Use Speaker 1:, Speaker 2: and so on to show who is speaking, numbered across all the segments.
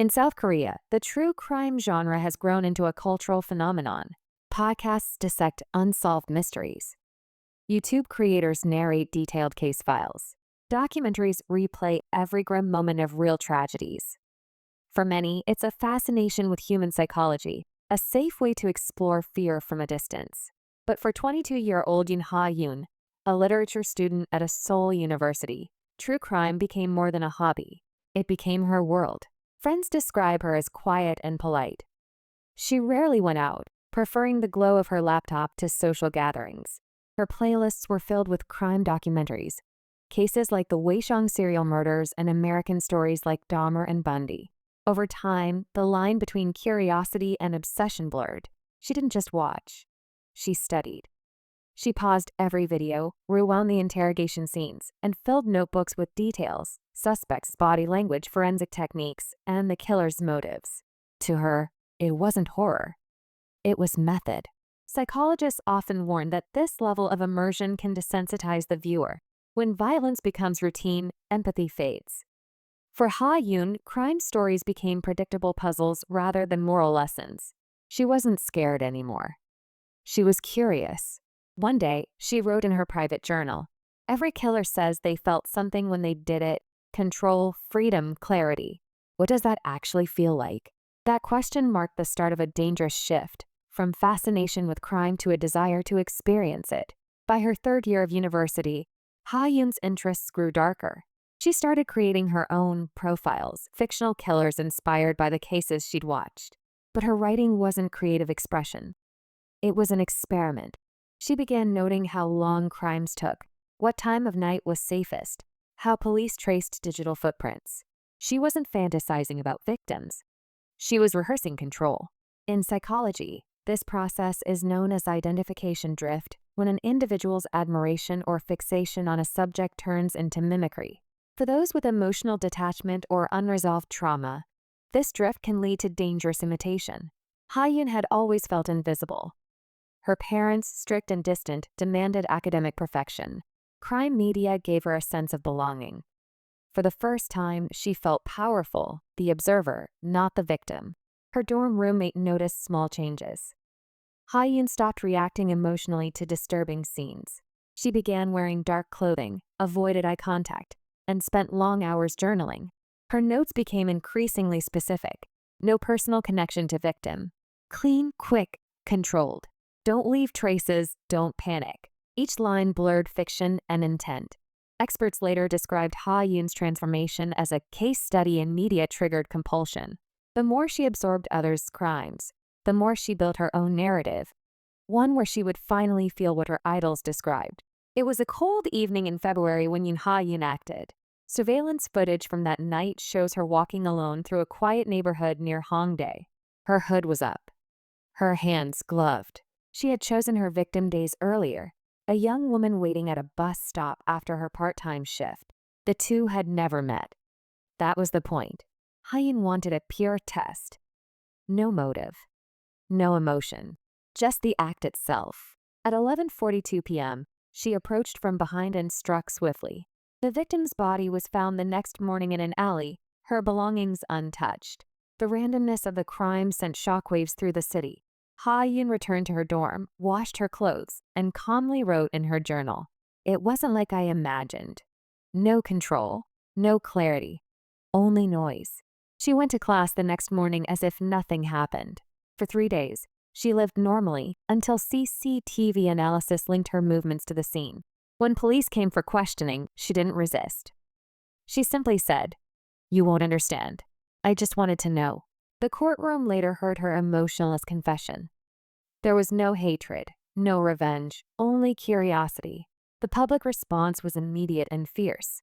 Speaker 1: In South Korea, the true crime genre has grown into a cultural phenomenon. Podcasts dissect unsolved mysteries. YouTube creators narrate detailed case files. Documentaries replay every grim moment of real tragedies. For many, it's a fascination with human psychology, a safe way to explore fear from a distance. But for 22-year-old Yoon Ha-eun, a literature student at a Seoul university, true crime became more than a hobby. It became her world. Friends describe her as quiet and polite. She rarely went out, preferring the glow of her laptop to social gatherings. Her playlists were filled with crime documentaries, cases like the Weisheng serial murders and American stories like Dahmer and Bundy. Over time, the line between curiosity and obsession blurred. She didn't just watch. She studied. She paused every video, rewound the interrogation scenes, and filled notebooks with details, suspects' body language, forensic techniques, and the killer's motives. To her, it wasn't horror. It was method. Psychologists often warn that this level of immersion can desensitize the viewer. When violence becomes routine, empathy fades. For Ha-eun, crime stories became predictable puzzles rather than moral lessons. She wasn't scared anymore. She was curious. One day, she wrote in her private journal, "Every killer says they felt something when they did it. Control, freedom, clarity. What does that actually feel like?" That question marked the start of a dangerous shift, from fascination with crime to a desire to experience it. By her third year of university, Ha-eun's interests grew darker. She started creating her own profiles, fictional killers inspired by the cases she'd watched. But her writing wasn't creative expression. It was an experiment. She began noting how long crimes took, what time of night was safest, how police traced digital footprints. She wasn't fantasizing about victims. She was rehearsing control. In psychology, this process is known as identification drift, when an individual's admiration or fixation on a subject turns into mimicry. For those with emotional detachment or unresolved trauma, this drift can lead to dangerous imitation. Ha-eun had always felt invisible. Her parents, strict and distant, demanded academic perfection. Crime media gave her a sense of belonging. For the first time, she felt powerful, the observer, not the victim. Her dorm roommate noticed small changes. Ha-eun stopped reacting emotionally to disturbing scenes. She began wearing dark clothing, avoided eye contact, and spent long hours journaling. Her notes became increasingly specific. No personal connection to victim. Clean, quick, controlled. Don't leave traces, don't panic. Each line blurred fiction and intent. Experts later described Ha-eun's transformation as a case study in media-triggered compulsion. The more she absorbed others' crimes, the more she built her own narrative, one where she would finally feel what her idols described. It was a cold evening in February when Yoon Ha-eun acted. Surveillance footage from that night shows her walking alone through a quiet neighborhood near Hongdae. Her hood was up, her hands gloved. She had chosen her victim days earlier, a young woman waiting at a bus stop after her part-time shift. The two had never met. That was the point. Ha-eun wanted a pure test. No motive, no emotion, just the act itself. At 11:42 p.m., she approached from behind and struck swiftly. The victim's body was found the next morning in an alley, her belongings untouched. The randomness of the crime sent shockwaves through the city. Ha-eun returned to her dorm, washed her clothes, and calmly wrote in her journal, "It wasn't like I imagined. No control, no clarity, only noise." She went to class the next morning as if nothing happened. For 3 days, she lived normally until CCTV analysis linked her movements to the scene. When police came for questioning, she didn't resist. She simply said, "You won't understand. I just wanted to know." The courtroom later heard her emotionless confession. There was no hatred, no revenge, only curiosity. The public response was immediate and fierce.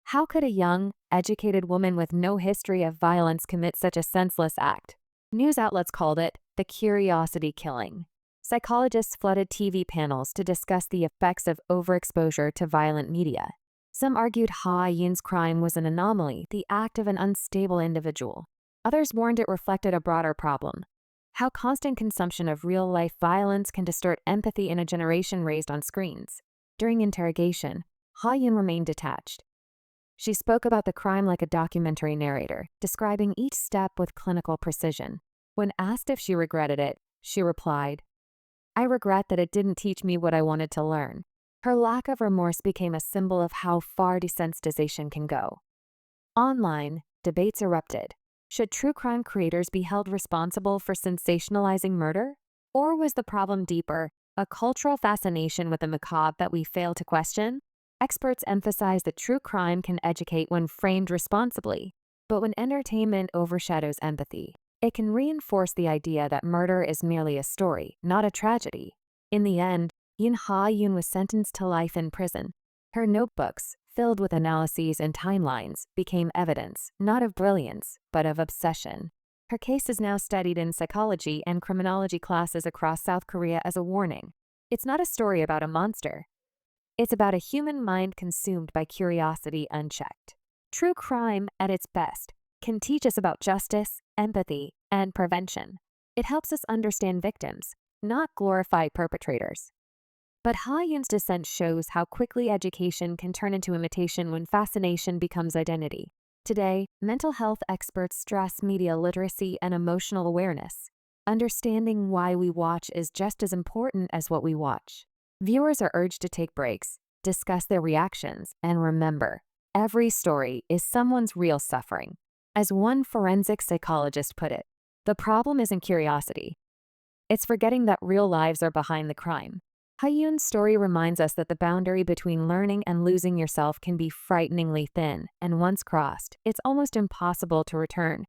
Speaker 1: How could a young, educated woman with no history of violence commit such a senseless act? News outlets called it the curiosity killing. Psychologists flooded TV panels to discuss the effects of overexposure to violent media. Some argued Ha-eun's crime was an anomaly, the act of an unstable individual. Others warned it reflected a broader problem: how constant consumption of real-life violence can distort empathy in a generation raised on screens. During interrogation, Ha-eun remained detached. She spoke about the crime like a documentary narrator, describing each step with clinical precision. When asked if she regretted it, she replied, "I regret that it didn't teach me what I wanted to learn." Her lack of remorse became a symbol of how far desensitization can go. Online, debates erupted. Should true crime creators be held responsible for sensationalizing murder? Or was the problem deeper, a cultural fascination with the macabre that we fail to question? Experts emphasize that true crime can educate when framed responsibly, but when entertainment overshadows empathy, it can reinforce the idea that murder is merely a story, not a tragedy. In the end, Yoon Ha-eun was sentenced to life in prison. Her notebooks, filled with analyses and timelines, became evidence, not of brilliance, but of obsession. Her case is now studied in psychology and criminology classes across South Korea as a warning. It's not a story about a monster. It's about a human mind consumed by curiosity unchecked. True crime, at its best, can teach us about justice, empathy, and prevention. It helps us understand victims, not glorify perpetrators. But Ha-eun's descent shows how quickly education can turn into imitation when fascination becomes identity. Today, mental health experts stress media literacy and emotional awareness. Understanding why we watch is just as important as what we watch. Viewers are urged to take breaks, discuss their reactions, and remember, every story is someone's real suffering. As one forensic psychologist put it, the problem isn't curiosity. It's forgetting that real lives are behind the crime. Ha-eun's story reminds us that the boundary between learning and losing yourself can be frighteningly thin, and once crossed, it's almost impossible to return.